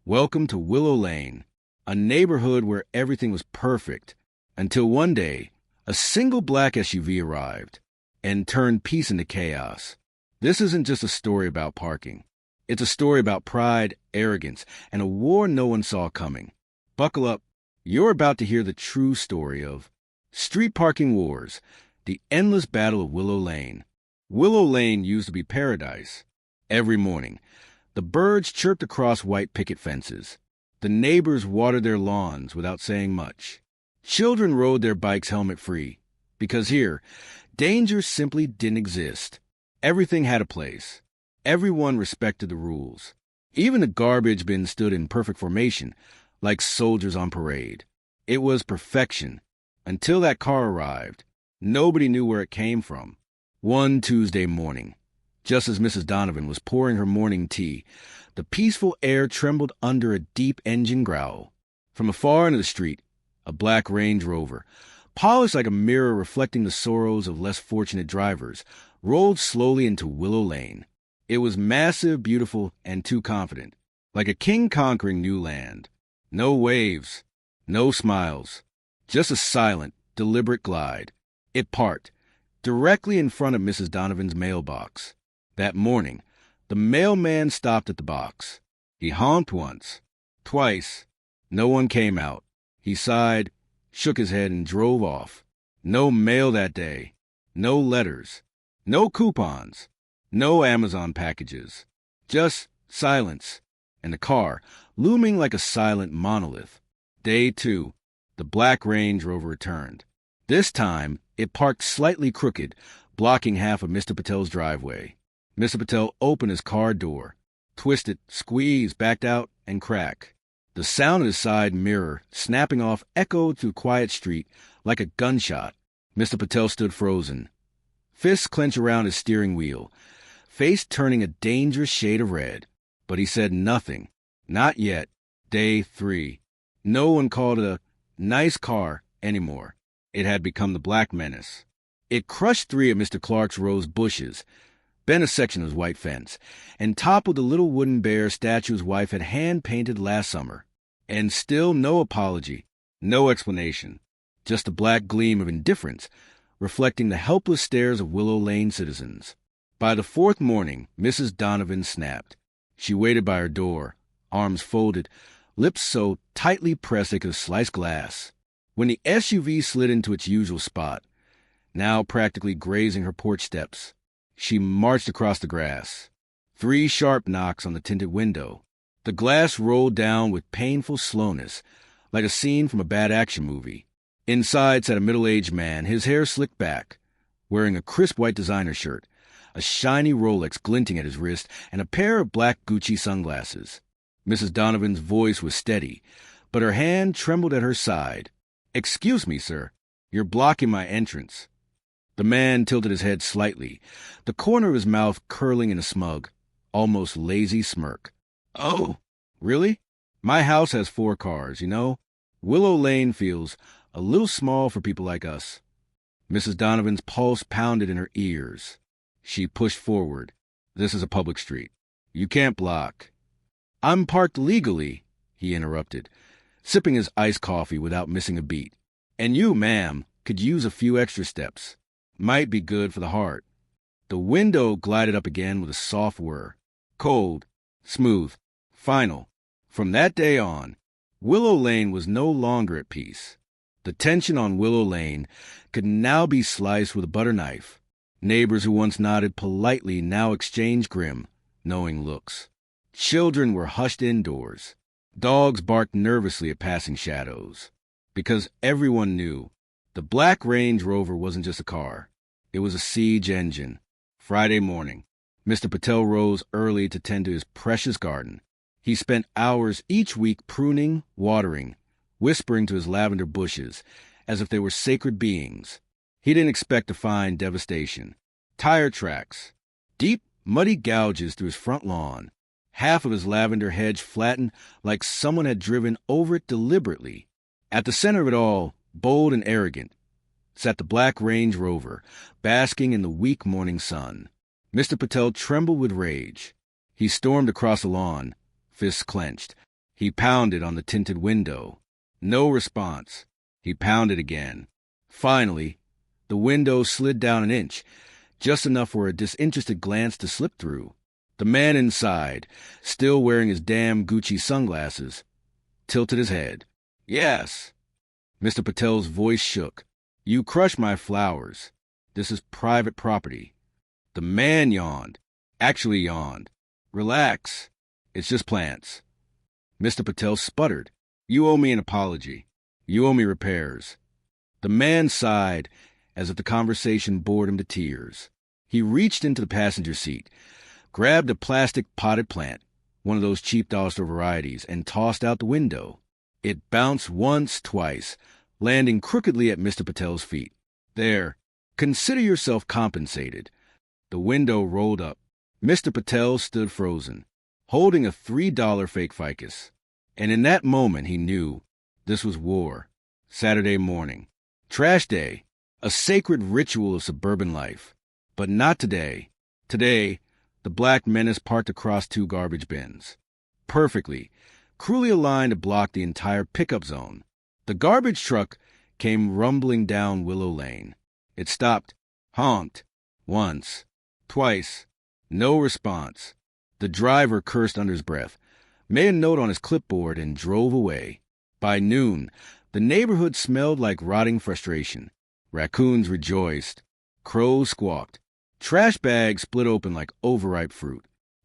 Welcome to Willow Lane, a neighborhood where everything was perfect, until one day, a single black SUV arrived and turned peace into chaos. This isn't just a story about parking. It's a story about pride, arrogance, and a war no one saw coming. Buckle up. You're about to hear the true story of street parking wars, the endless battle of Willow Lane. Willow Lane used to be paradise. Every morning, the birds chirped across white picket fences. The neighbors watered their lawns without saying much. Children rode their bikes helmet-free, because here, danger simply didn't exist. Everything had a place. Everyone respected the rules. Even the garbage bin stood in perfect formation, like soldiers on parade. It was perfection. Until that car arrived, nobody knew where it came from. One Tuesday morning, just as Mrs. Donovan was pouring her morning tea, the peaceful air trembled under a deep engine growl. From afar into the street, a black Range Rover, polished like a mirror reflecting the sorrows of less fortunate drivers, rolled slowly into Willow Lane. It was massive, beautiful, and too confident, like a king conquering new land. No waves, no smiles, just a silent, deliberate glide. It parked directly in front of Mrs. Donovan's mailbox. That morning, the mailman stopped at the box. He honked once, twice. No one came out. He sighed, shook his head, and drove off. No mail that day. No letters. No coupons. No Amazon packages. Just silence. And the car, looming like a silent monolith. Day 2. The black Range Rover returned. This time, it parked slightly crooked, blocking half of Mr. Patel's driveway. Mr. Patel opened his car door, twisted, squeezed, backed out, and cracked. The sound of his side mirror, snapping off, echoed through quiet street like a gunshot. Mr. Patel stood frozen, fists clenched around his steering wheel, face turning a dangerous shade of red. But he said nothing. Not yet. Day 3. No one called it a nice car anymore. It had become the Black Menace. It crushed 3 of Mr. Clark's rose bushes, bent a section of his white fence, and toppled the little wooden bear statue his wife had hand-painted last summer. And still no apology, no explanation, just a black gleam of indifference, reflecting the helpless stares of Willow Lane citizens. By the 4th morning, Mrs. Donovan snapped. She waited by her door, arms folded, lips so tightly pressed they could slice glass. When the SUV slid into its usual spot, now practically grazing her porch steps, she marched across the grass. 3 sharp knocks on the tinted window. The glass rolled down with painful slowness, like a scene from a bad action movie. Inside sat a middle-aged man, his hair slicked back, wearing a crisp white designer shirt, a shiny Rolex glinting at his wrist, and a pair of black Gucci sunglasses. Mrs. Donovan's voice was steady, but her hand trembled at her side. "Excuse me, sir. You're blocking my entrance." The man tilted his head slightly, the corner of his mouth curling in a smug, almost lazy smirk. "Oh, really? My house has 4 cars, you know. Willow Lane feels a little small for people like us." Mrs. Donovan's pulse pounded in her ears. She pushed forward. "This is a public street. You can't block." "I'm parked legally," he interrupted, sipping his iced coffee without missing a beat. "And you, ma'am, could use a few extra steps. Might be good for the heart." The window glided up again with a soft whir. Cold, smooth, final. From that day on, Willow Lane was no longer at peace. The tension on Willow Lane could now be sliced with a butter knife. Neighbors who once nodded politely now exchanged grim, knowing looks. Children were hushed indoors. Dogs barked nervously at passing shadows. Because everyone knew the Black Range Rover wasn't just a car. It was a siege engine. Friday morning, Mr. Patel rose early to tend to his precious garden. He spent hours each week pruning, watering, whispering to his lavender bushes as if they were sacred beings. He didn't expect to find devastation. Tire tracks, deep, muddy gouges through his front lawn. Half of his lavender hedge flattened like someone had driven over it deliberately. At the center of it all, bold and arrogant, sat the Black Range Rover, basking in the weak morning sun. Mr. Patel trembled with rage. He stormed across the lawn, fists clenched. He pounded on the tinted window. No response. He pounded again. Finally, the window slid down an inch, just enough for a disinterested glance to slip through. The man inside, still wearing his damn Gucci sunglasses, tilted his head. Yes. Mr. Patel's voice shook. You crush my flowers. This is private property. The man yawned. Actually yawned. Relax. It's just plants. Mr. Patel sputtered. You owe me an apology. You owe me repairs. The man sighed as if the conversation bored him to tears. He reached into the passenger seat, grabbed a plastic potted plant, one of those cheap dollar store varieties, and tossed out the window. It bounced once, twice, landing crookedly at Mr. Patel's feet. There, consider yourself compensated. The window rolled up. Mr. Patel stood frozen, holding a $3 fake ficus. And in that moment he knew this was war. Saturday morning. Trash day. A sacred ritual of suburban life. But not today. Today, the black menace parked across two garbage bins. Perfectly, cruelly aligned to block the entire pickup zone. The garbage truck came rumbling down Willow Lane. It stopped, honked, once, twice. No response. The driver cursed under his breath, made a note on his clipboard, and drove away. By noon, the neighborhood smelled like rotting frustration. Raccoons rejoiced. Crows squawked. Trash bags split open like overripe fruit.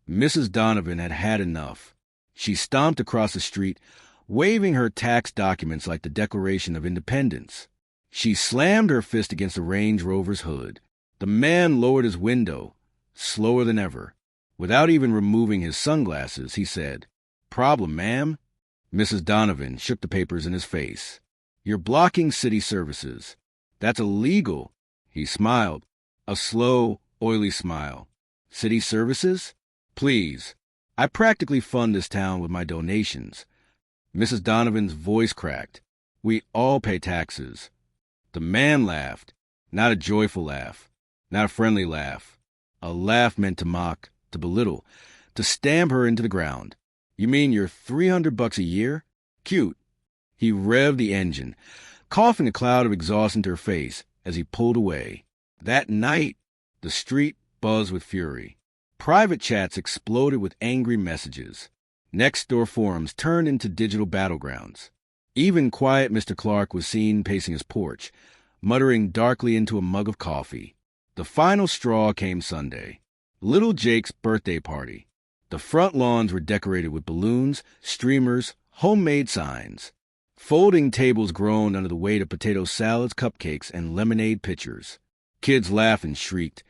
Mrs. Donovan had had enough. She stomped across the street, waving her tax documents like the Declaration of Independence. She slammed her fist against the Range Rover's hood. The man lowered his window, slower than ever. Without even removing his sunglasses, he said, "Problem, ma'am?" Mrs. Donovan shook the papers in his face. "You're blocking city services. That's illegal." He smiled, a slow, oily smile. "City services? Please. I practically fund this town with my donations." Mrs. Donovan's voice cracked. "We all pay taxes." The man laughed, not a joyful laugh, not a friendly laugh. A laugh meant to mock, to belittle, to stamp her into the ground. "You mean you're $300 a year? Cute." He revved the engine, coughing a cloud of exhaust into her face as he pulled away. That night, the street buzzed with fury. Private chats exploded with angry messages. Next-door forums turned into digital battlegrounds. Even quiet Mr. Clark was seen pacing his porch, muttering darkly into a mug of coffee. The final straw came Sunday. Little Jake's birthday party. The front lawns were decorated with balloons, streamers, homemade signs. Folding tables groaned under the weight of potato salads, cupcakes, and lemonade pitchers. Kids laughed and shrieked,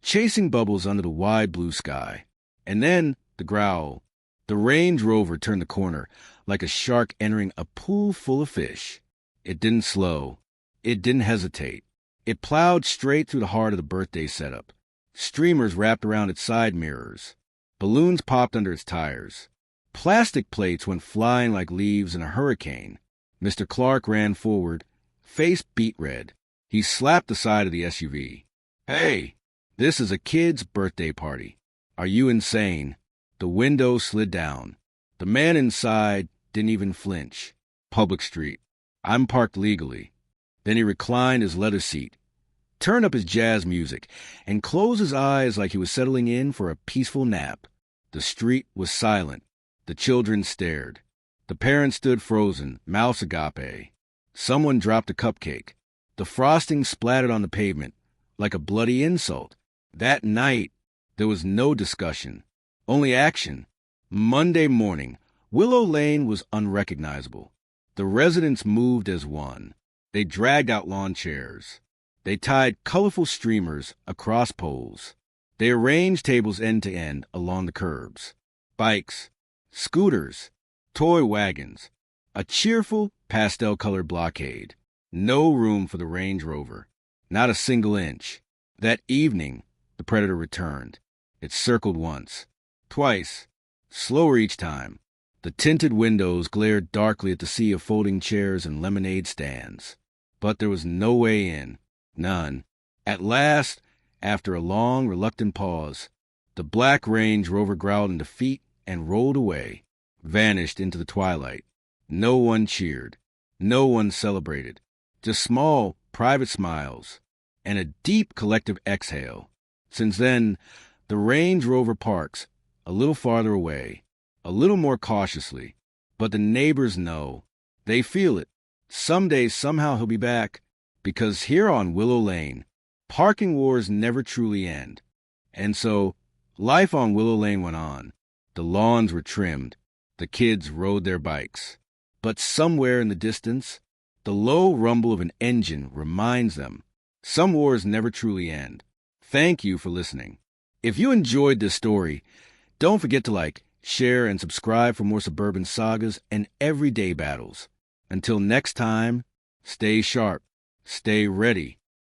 chasing bubbles under the wide blue sky. And then the growl. The Range Rover turned the corner, like a shark entering a pool full of fish. It didn't slow. It didn't hesitate. It plowed straight through the heart of the birthday setup. Streamers wrapped around its side mirrors. Balloons popped under its tires. Plastic plates went flying like leaves in a hurricane. Mr. Clark ran forward, face beet red. He slapped the side of the SUV. "Hey, this is a kid's birthday party. Are you insane?" The window slid down. The man inside didn't even flinch. "Public street. I'm parked legally." Then he reclined his leather seat, turned up his jazz music, and closed his eyes like he was settling in for a peaceful nap. The street was silent. The children stared. The parents stood frozen, mouths agape. Someone dropped a cupcake. The frosting splattered on the pavement like a bloody insult. That night, there was no discussion, only action. Monday morning, Willow Lane was unrecognizable. The residents moved as one. They dragged out lawn chairs. They tied colorful streamers across poles. They arranged tables end to end along the curbs. Bikes, scooters, toy wagons. A cheerful, pastel-colored blockade. No room for the Range Rover. Not a single inch. That evening, the Predator returned. It circled once, twice, slower each time. The tinted windows glared darkly at the sea of folding chairs and lemonade stands. But there was no way in. None. At last, after a long, reluctant pause, the black Range Rover growled in defeat and rolled away. vanished into the twilight. No one cheered. No one celebrated. Just small, private smiles and a deep collective exhale. Since then, the Range Rover parks a little farther away, a little more cautiously. But the neighbors know. They feel it. Someday, somehow, he'll be back. Because here on Willow Lane, parking wars never truly end. And so, life on Willow Lane went on. The lawns were trimmed. The kids rode their bikes. But somewhere in the distance, the low rumble of an engine reminds them some wars never truly end. Thank you for listening. If you enjoyed this story, don't forget to like, share, and subscribe for more suburban sagas and everyday battles. Until next time, stay sharp, stay ready,